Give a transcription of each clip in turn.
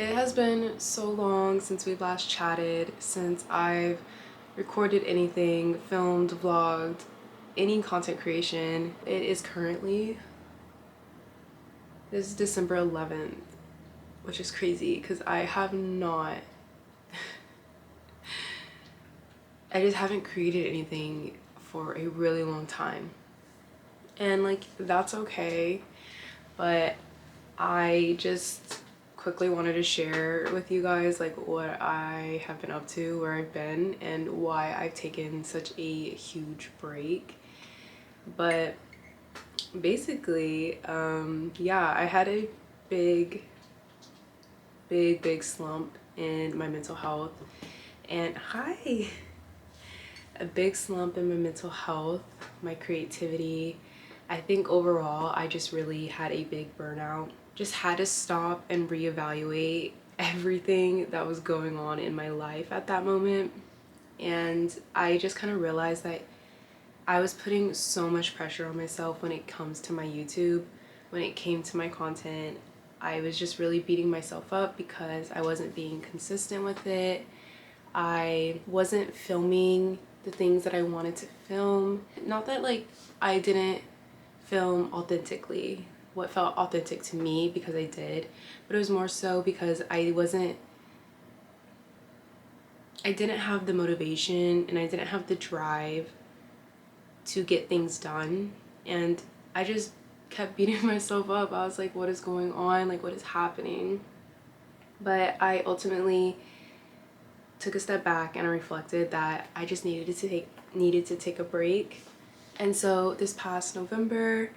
It has been so long since we've last chatted, since I've recorded anything, filmed, vlogged, any content creation. It is currently, this is December 11th, which is crazy because I just haven't created anything for a really long time. And like, that's okay, but I just quickly wanted to share with you guys like what I have been up to, where I've been, and why I've taken such a huge break. But basically, yeah, I had a big slump in my mental health. And hi! A big slump in my mental health, my creativity. I think overall I just really had a big burnout. Just had to stop and reevaluate everything that was going on in my life at that moment. And I just kind of realized that I was putting so much pressure on myself when it comes to my YouTube, when it came to my content. I was just really beating myself up because I wasn't being consistent with it. I wasn't filming the things that I wanted to film. Not that like I didn't film authentically, what felt authentic to me, because I did, but it was more so because I didn't have the motivation and I didn't have the drive to get things done. And I just kept beating myself up. I was like, what is going on? Like, what is happening? But I ultimately took a step back and I reflected that I just needed to take a break. And so this past November,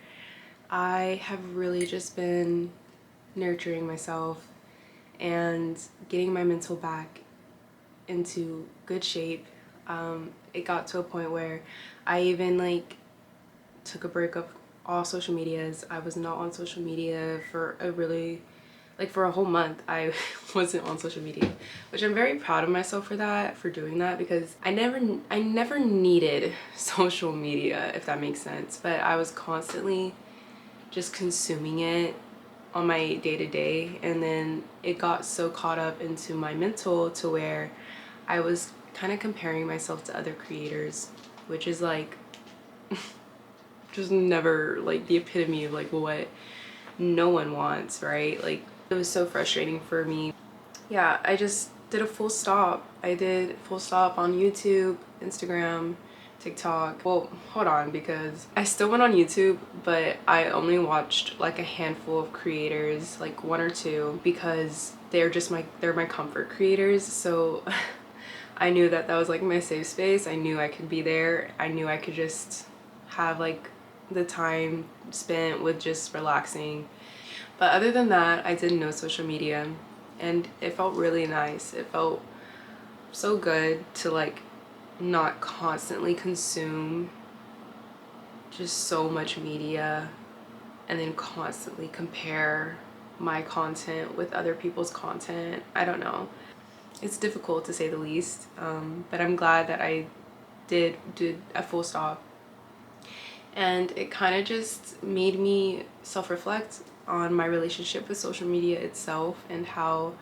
I have really just been nurturing myself and getting my mental back into good shape. It got to a point where I even like took a break of all social medias. I was not on social media for for a whole month. I wasn't on social media, which I'm very proud of myself for doing that, because I never needed social media, if that makes sense, but I was constantly just consuming it on my day-to-day, and then it got so caught up into my mental to where I was kind of comparing myself to other creators, which is like just never like the epitome of like what no one wants, right? Like, it was so frustrating for me. Yeah, I just did a full stop. I did full stop on YouTube, Instagram, TikTok. Well, hold on, because I still went on YouTube, but I only watched like a handful of creators, like one or two, because they're my comfort creators. So I knew that that was like my safe space. I knew I could be there. I knew I could just have like the time spent with just relaxing. But other than that, I did no social media, and it felt really nice. It felt so good to like not constantly consume just so much media and then constantly compare my content with other people's content. I don't know. It's difficult to say the least, but I'm glad that I did a full stop. And it kind of just made me self-reflect on my relationship with social media itself, and how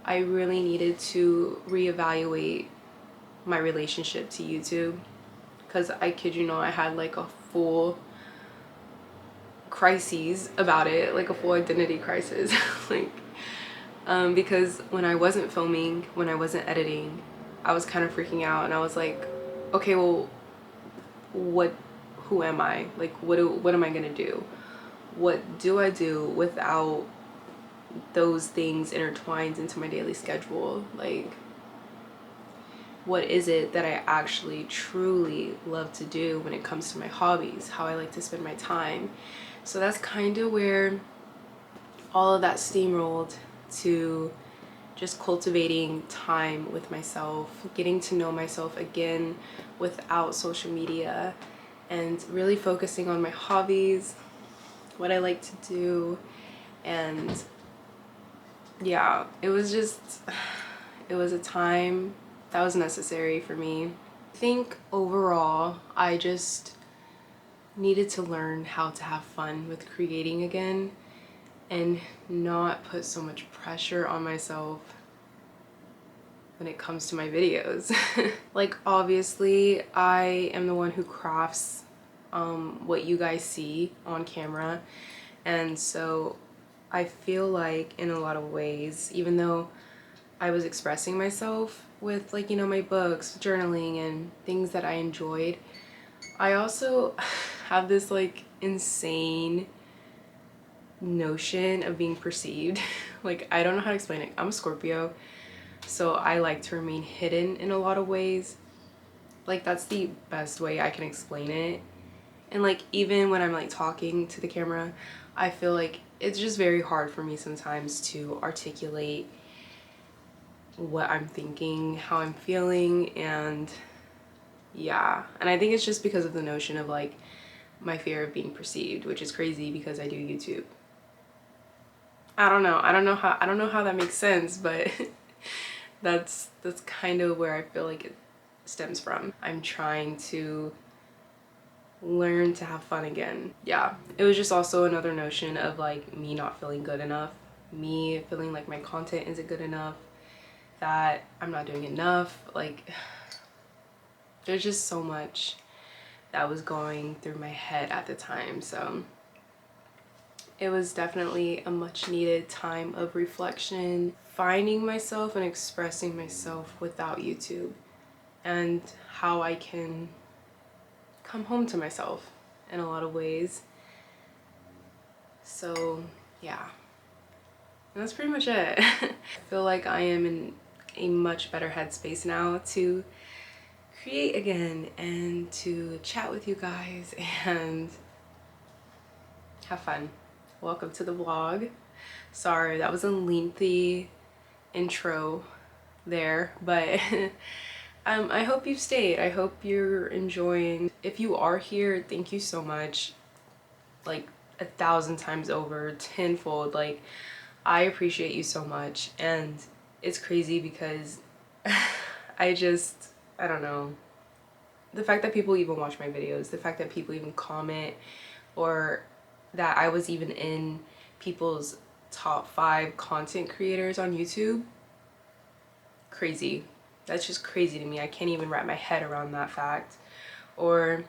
I really needed to reevaluate my relationship to YouTube. Because I kid you not, I had like a full crises about it, like a full identity crisis. like because when I wasn't filming, when I wasn't editing, I was kind of freaking out, and I was like, okay, well, what who am I? Like, what am I gonna do? What do I do without those things intertwined into my daily schedule? Like, what is it that I actually truly love to do when it comes to my hobbies, how I like to spend my time? So that's kind of where all of that steamrolled to just cultivating time with myself, getting to know myself again without social media, and really focusing on my hobbies, what I like to do. And yeah, it was a time that was necessary for me. I think overall, I just needed to learn how to have fun with creating again. and not put so much pressure on myself when it comes to my videos. Like, obviously I am the one who crafts what you guys see on camera, and so I feel like in a lot of ways, even though I was expressing myself with, like, you know, my books, journaling, and things that I enjoyed, I also have this like insane notion of being perceived. Like, I don't know how to explain it. I'm a Scorpio, so I like to remain hidden in a lot of ways. Like, that's the best way I can explain it. And like, even when I'm like talking to the camera, I feel like it's just very hard for me sometimes to articulate what I'm thinking, how I'm feeling, and yeah. And I think it's just because of the notion of like my fear of being perceived, which is crazy because I do YouTube. I don't know how that makes sense, but that's kind of where I feel like it stems from. I'm trying to learn to have fun again. Yeah, it was just also another notion of like me not feeling good enough, me feeling like my content isn't good enough, that I'm not doing enough. Like, there's just so much that was going through my head at the time. So it was definitely a much needed time of reflection, finding myself and expressing myself without YouTube, and how I can come home to myself in a lot of ways. So yeah, and that's pretty much it. I feel like I am in a much better headspace now to create again and to chat with you guys and have fun. Welcome to the vlog. Sorry, that was a lengthy intro there, but I hope you've stayed. I hope you're enjoying. If you are here, thank you so much. Like 1,000 times over, tenfold. Like, I appreciate you so much. And it's crazy because I don't know. The fact that people even watch my videos, the fact that people even comment, or that I was even in people's top 5 content creators on YouTube, crazy. That's just crazy to me. I can't even wrap my head around that fact. Or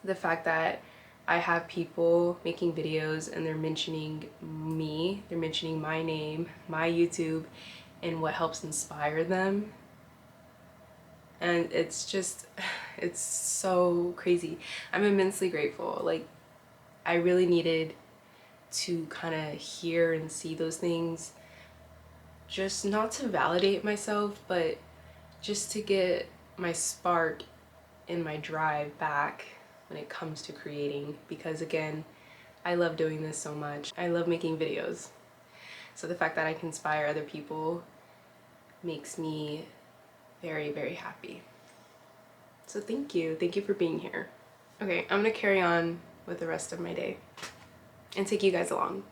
the fact that I have people making videos and they're mentioning me, they're mentioning my name, my YouTube, and what helps inspire them. And it's just, it's so crazy. I'm immensely grateful. Like, I really needed to kind of hear and see those things, just not to validate myself, but just to get my spark and my drive back when it comes to creating. Because again, I love doing this so much. I love making videos. So the fact that I can inspire other people makes me very, very happy. So thank you. Thank you for being here. Okay, I'm gonna carry on with the rest of my day and take you guys along.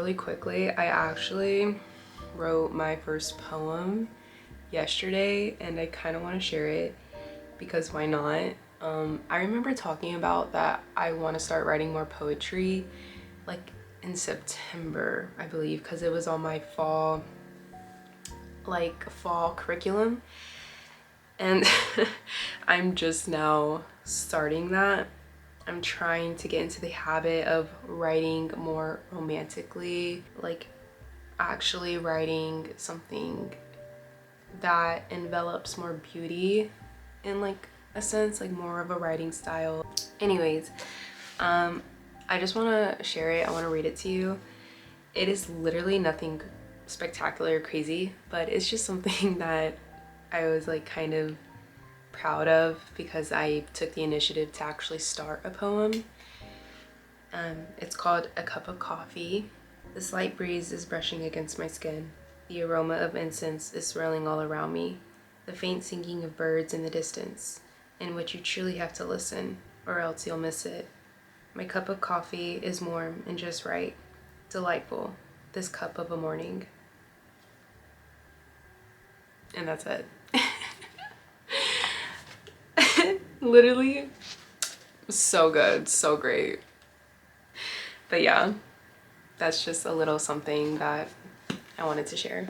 really quickly, I actually wrote my first poem yesterday and I kind of want to share it because why not? I remember talking about that I want to start writing more poetry like in September, I believe, because it was on my fall curriculum, and I'm just now starting that. I'm trying to get into the habit of writing more romantically, like actually writing something that envelops more beauty in like a sense, like more of a writing style. Anyways, I just want to share it. I want to read it to you. It is literally nothing spectacular or crazy, but it's just something that I was like kind of proud of because I took the initiative to actually start a poem. It's called A Cup of Coffee. The slight breeze is brushing against my skin. The aroma of incense is swirling all around me. The faint singing of birds in the distance, in which you truly have to listen, or else you'll miss it. My cup of coffee is warm and just right. Delightful, this cup of a morning. And that's it. Literally so good, so great. But yeah, that's just a little something that I wanted to share.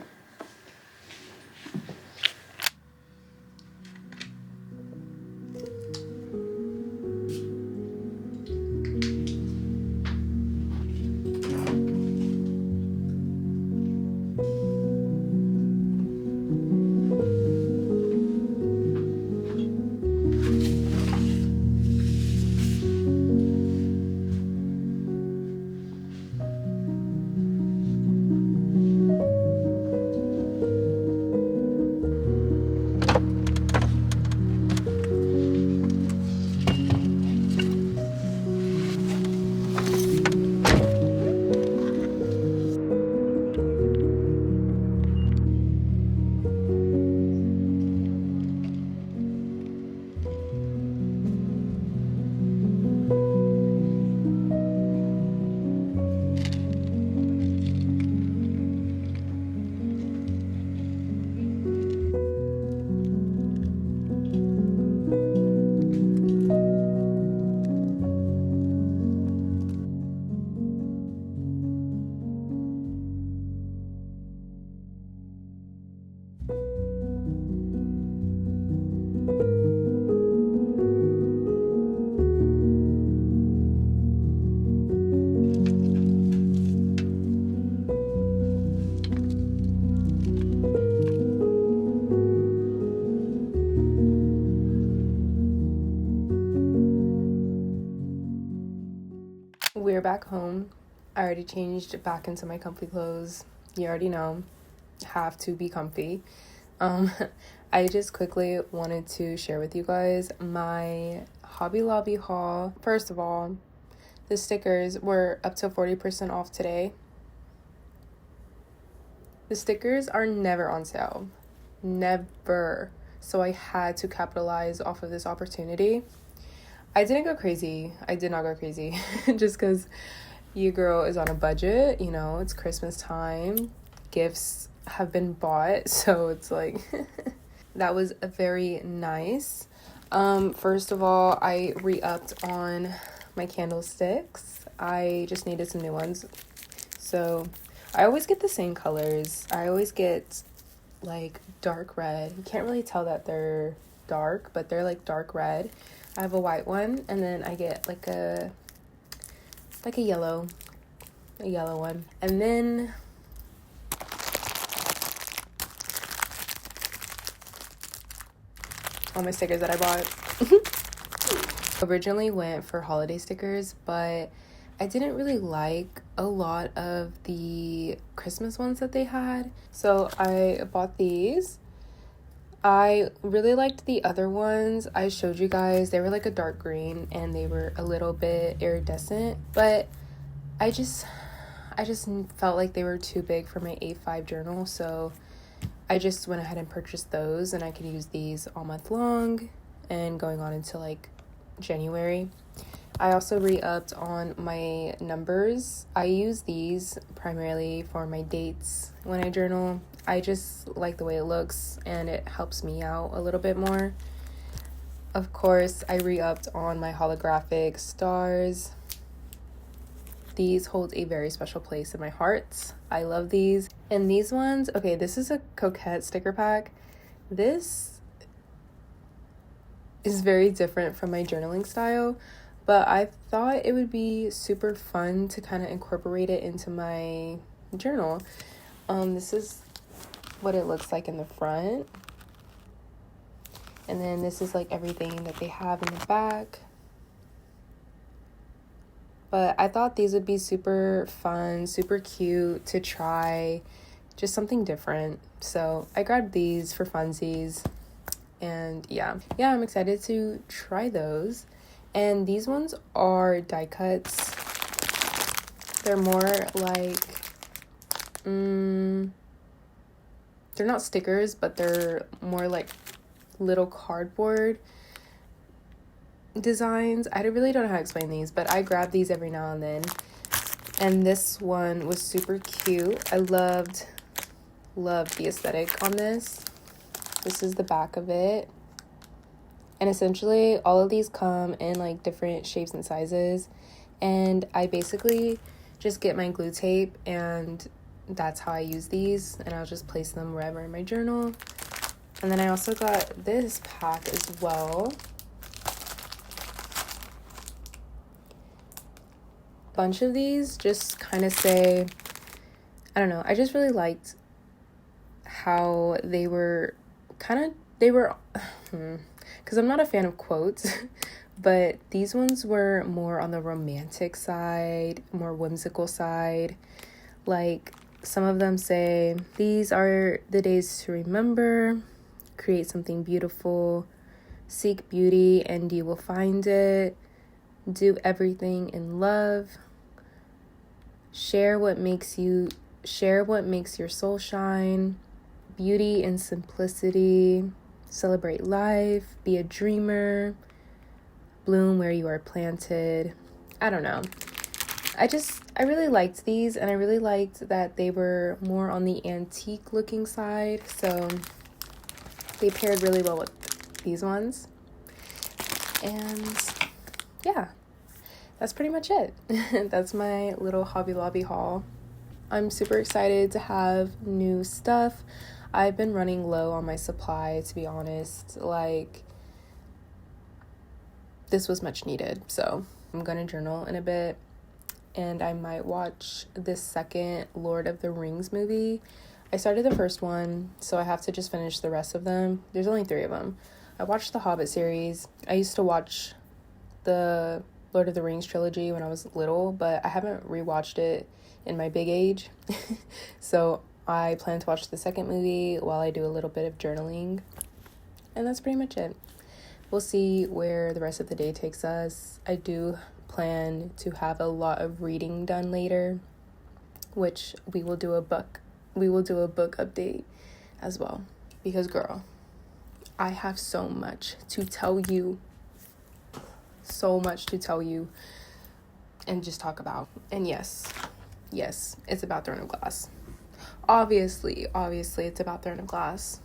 We're back home. I already changed back into my comfy clothes. You already know, have to be comfy. I just quickly wanted to share with you guys my Hobby Lobby haul. First of all, the stickers were up to 40% off today. The stickers are never on sale. Never. So I had to capitalize off of this opportunity. I didn't go crazy. I did not go crazy. Just because your girl is on a budget. You know, it's Christmas time. Gifts have been bought. So it's like, that was very nice. First of all, I re-upped on my candlesticks. I just needed some new ones. So I always get the same colors. I always get like dark red. You can't really tell that they're dark, but they're like dark red. I have a white one, and then I get like a yellow one. And then all my stickers that I bought. Originally went for holiday stickers, but I didn't really like a lot of the Christmas ones that they had. So I bought these. I really liked the other ones I showed you guys. They were like a dark green and they were a little bit iridescent, but I just felt like they were too big for my A5 journal, so I just went ahead and purchased those, and I could use these all month long and going on into like January. I also re-upped on my numbers. I use these primarily for my dates when I journal. I just like the way it looks and it helps me out a little bit more. Of course, I re-upped on my holographic stars. These hold a very special place in my heart. I love these. And these ones, okay, this is a Coquette sticker pack. This is very different from my journaling style, but I thought it would be super fun to kind of incorporate it into my journal. This is what it looks like in the front. And then this is like everything that they have in the back. But I thought these would be super fun, super cute to try, just something different. So I grabbed these for funsies. And yeah, I'm excited to try those. And these ones are die cuts. They're more like, they're not stickers, but they're more like little cardboard designs. I really don't know how to explain these, but I grab these every now and then. And this one was super cute. I loved the aesthetic on this. This is the back of it. And essentially all of these come in like different shapes and sizes. And I basically just get my glue tape and that's how I use these. And I'll just place them wherever in my journal. And then I also got this pack as well. Bunch of these just kind of say, I don't know, I just really liked how they were because I'm not a fan of quotes, but these ones were more on the romantic side, more whimsical side. Like some of them say, these are the days to remember, create something beautiful, seek beauty and you will find it, do everything in love, share what makes your soul shine, beauty and simplicity, celebrate life, be a dreamer, bloom where you are planted. I don't know. I really liked these, and I really liked that they were more on the antique looking side, so they paired really well with these ones. And yeah, that's pretty much it. That's my little Hobby Lobby haul. I'm super excited to have new stuff. I've been running low on my supply, to be honest. Like, this was much needed. So I'm gonna journal in a bit, and I might watch this second Lord of the Rings movie. I started the first one, so I have to just finish the rest of them. There's only 3 of them. I watched the Hobbit series. I used to watch the Lord of the Rings trilogy when I was little, but I haven't rewatched it in my big age. So I plan to watch the second movie while I do a little bit of journaling. And that's pretty much it. We'll see where the rest of the day takes us. I do plan to have a lot of reading done later, which we will do a book update as well. Because girl, I have so much to tell you. And just talk about. And yes, it's about Throne of Glass. Obviously, it's about Throne of Glass.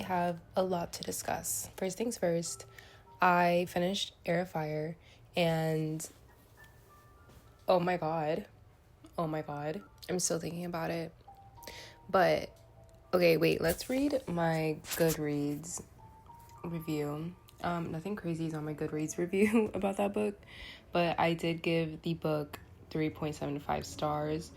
have a lot to discuss. First things first, I finished Air of Fire, and oh my god, I'm still thinking about it. But okay, wait, let's read my Goodreads review. Nothing crazy is on my Goodreads review about that book, but I did give the book 3.75 stars.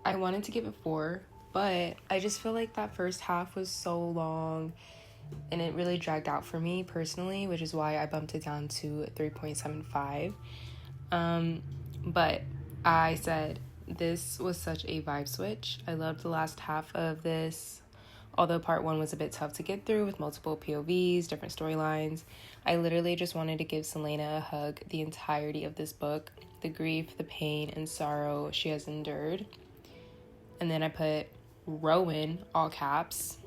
I wanted to give it 4, but I just feel like that first half was so long and it really dragged out for me personally, which is why I bumped it down to 3.75. But I said this was such a vibe switch. I loved the last half of this. Although part 1 was a bit tough to get through with multiple POVs, different storylines, I literally just wanted to give Selena a hug the entirety of this book, the grief, the pain, and sorrow she has endured. And then I put Rowan, all caps,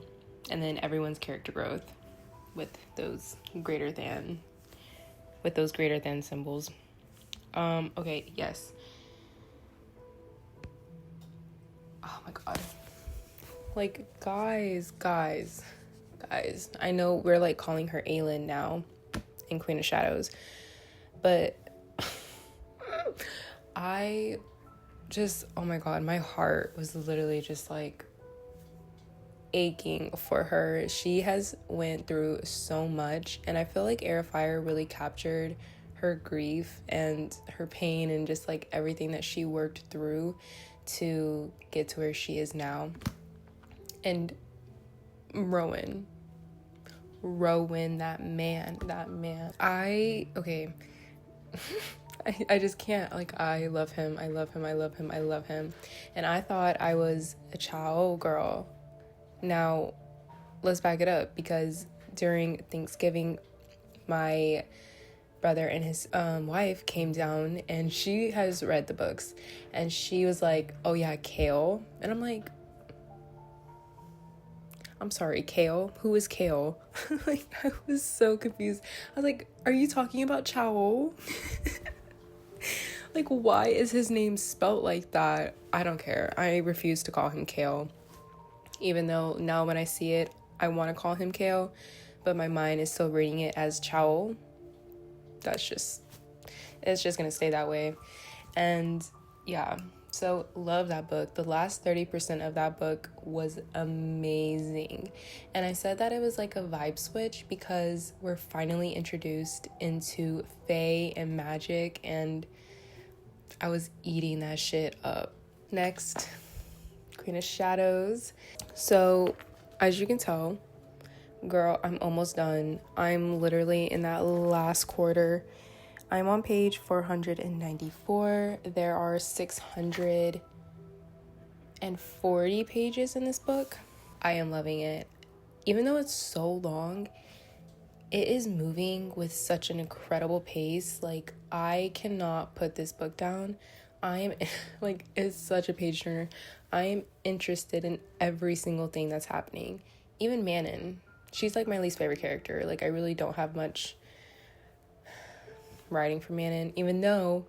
and then everyone's character growth with those greater than symbols. Okay, yes. Oh my god. Like, guys, I know we're like calling her Aelin now in Queen of Shadows, but I just, oh my god, my heart was literally just like aching for her. She has went through so much, and I feel like Air of Fire really captured her grief and her pain and just like everything that she worked through to get to where she is now. And Rowan, that man. Okay. I just can't, like, I love him. And I thought I was a Chow girl. Now, let's back it up, because during Thanksgiving, my brother and his wife came down, and she has read the books, and she was like, oh yeah, Kale. And I'm like, I'm sorry, Kale? Who is Kale? Like, I was so confused. I was like, are you talking about Chow? Like, why is his name spelt like that? I don't care. I refuse to call him Kale. Even though now when I see it, I want to call him Kale, but my mind is still reading it as Chow. It's just gonna stay that way. And yeah, so love that book. The last 30% of that book was amazing. And I said that it was like a vibe switch because we're finally introduced into fae and magic, and I was eating that shit up. Next, Queen of Shadows. So as you can tell, girl, I'm almost done. I'm literally in that last quarter. I'm on page 494. There are 640 pages in this book. I am loving it. Even though it's so long, it is moving with such an incredible pace. Like, I cannot put this book down. I am, like, it's such a page turner. I am interested in every single thing that's happening. Even Manon. She's, like, my least favorite character. Like, I really don't have much writing for Manon, even though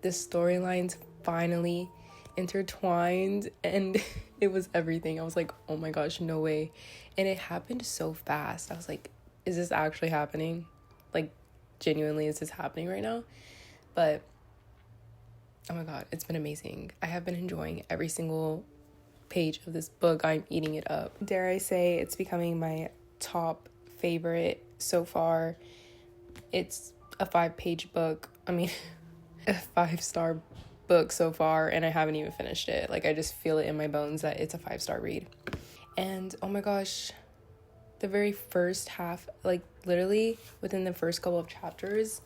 the storylines finally intertwined, and it was everything. I was like, oh my gosh, no way. And it happened so fast. I was like, is this actually happening? Like, genuinely, is this happening right now? But oh my god, it's been amazing. I have been enjoying every single page of this book. I'm eating it up. Dare I say it's becoming my top favorite so far. It's a 5-page book. I mean, a 5-star book so far, and I haven't even finished it. Like, I just feel it in my bones that it's a 5-star read. And oh my gosh, the very first half, like literally within the first couple of chapters,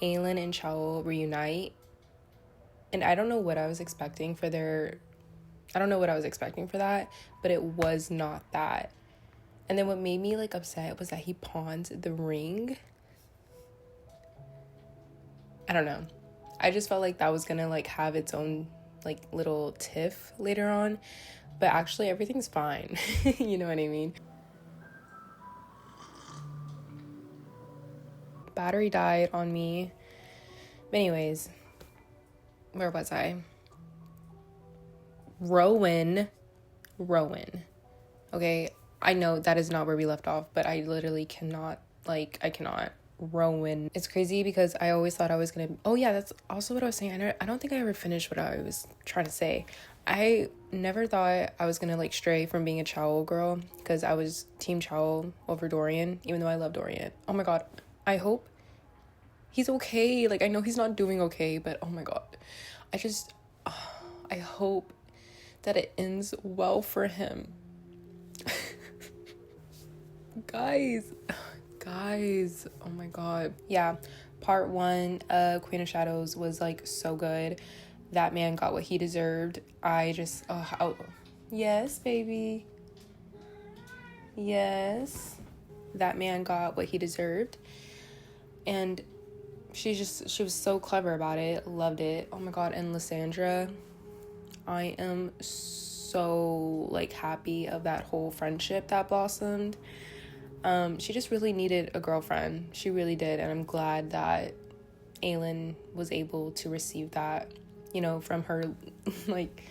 Aelin and Chow reunite. And I don't know what I was expecting for that, but it was not that. And then what made me like upset was that he pawned the ring. I don't know. I just felt like that was gonna like have its own like little tiff later on, but actually everything's fine. You know what I mean? Battery died on me. But anyways, where was I? Rowan. Okay, I know that is not where we left off, but I literally cannot, like, I cannot. Rowan. It's crazy because I always thought I was gonna. Oh yeah, that's also what I was saying. I don't think I ever finished what I was trying to say. I never thought I was gonna like stray from being a Chow girl because I was Team Chow over Dorian, even though I love Dorian. Oh my god, I hope he's okay. Like I know he's not doing okay, but oh my god, I just, I hope that it ends well for him. Guys, oh my god. Yeah, part 1 Queen of Shadows was like so good. That man got what he deserved. I just yes baby, yes, that man got what he deserved. And she was so clever about it. Loved it. Oh my god. And Lysandra, I am so like happy of that whole friendship that blossomed. She just really needed a girlfriend. She really did. And I'm glad that Aelin was able to receive that, you know, from her like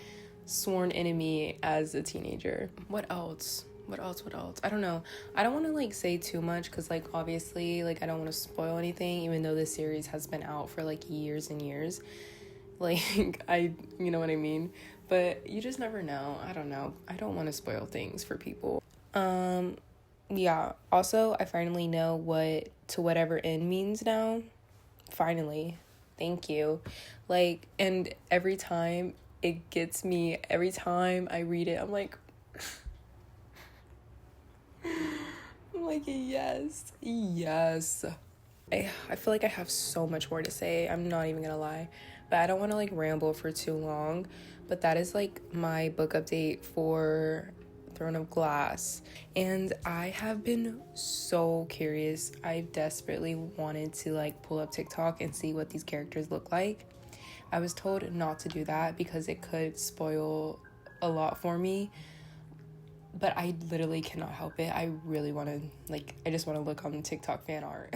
sworn enemy as a teenager. What else? I don't know. I don't want to like say too much because like obviously like I don't want to spoil anything, even though this series has been out for like years and years. Like you know what I mean? But you just never know. I don't know. I don't want to spoil things for people. Yeah, also I finally know what to whatever end means now. Finally. Thank you. Like, and every time it gets me, every time I read it, I'm like yes. I feel like I have so much more to say. I'm not even gonna lie, but I don't want to like ramble for too long. But that is like my book update for Throne of Glass, and I have been so curious. I desperately wanted to like pull up TikTok and see what these characters look like. I was told not to do that because it could spoil a lot for me, but I literally cannot help it. I really want to like, I just want to look on TikTok fan art.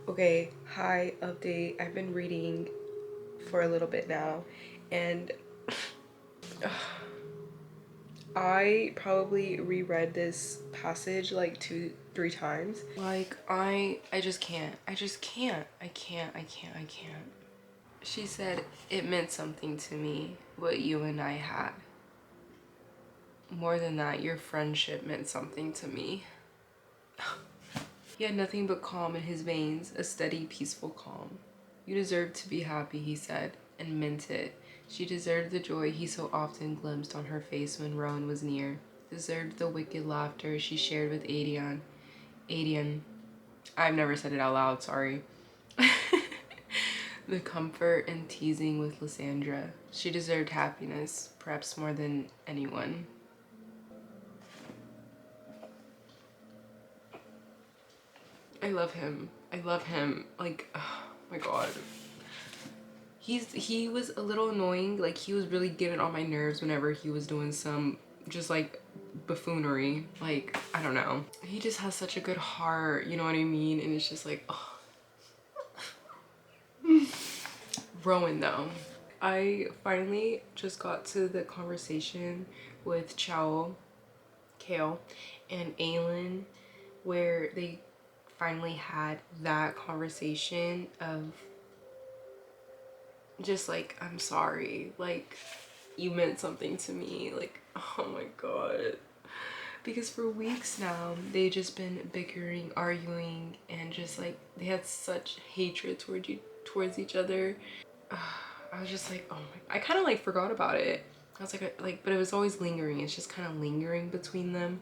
Okay, hi, update. I've been reading for a little bit now, and I probably reread this passage like 2-3 times. Like I just can't. I can't. She said it meant something to me what you and I had. More than that, your friendship meant something to me. He had nothing but calm in his veins, a steady, peaceful calm. You deserved to be happy, he said, and meant it. She deserved the joy he so often glimpsed on her face when Rowan was near, deserved the wicked laughter she shared with Adian. I've never said it out loud, sorry. The comfort and teasing with Lysandra. She deserved happiness, perhaps more than anyone. I love him. Like, oh my god. He was a little annoying. Like, he was really getting on my nerves whenever he was doing some just like buffoonery. Like, I don't know. He just has such a good heart, you know what I mean? And it's just like, oh. Rowan though. I finally just got to the conversation with Kale, and Aelin, where they finally had that conversation of just like, I'm sorry, like you meant something to me, like, oh my god. Because for weeks now they just been bickering, arguing, and just like they had such hatred towards each other. I was just like, oh my, I kind of like forgot about it. I was like, but it was always lingering. It's just kind of lingering between them.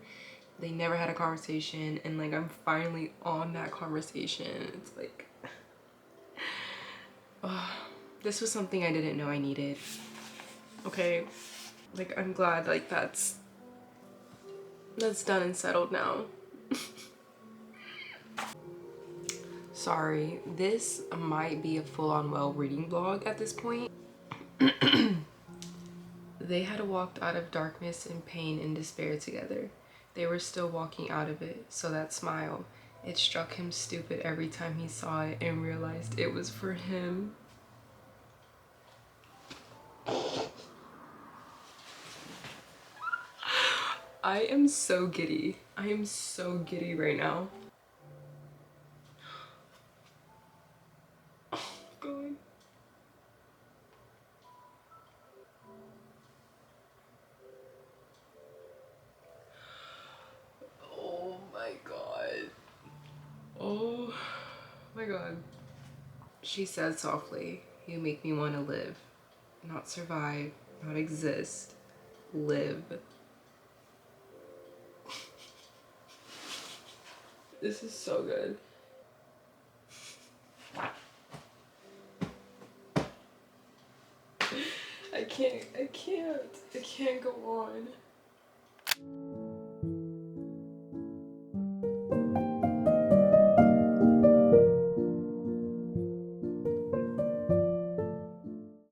They never had a conversation, and like I'm finally on that conversation. It's like, oh, this was something I didn't know I needed. Okay, like I'm glad like that's done and settled now. Sorry, this might be a full-on well reading vlog at this point. They had walked out of darkness and pain and despair together. They were still walking out of it, so that smile, it struck him stupid every time he saw it and realized it was for him. I am so giddy. I am so giddy right now. Oh, God. Oh my God. Oh my God. She said softly, "You make me want to live. Not survive, not exist. Live." This is so good. I can't go on.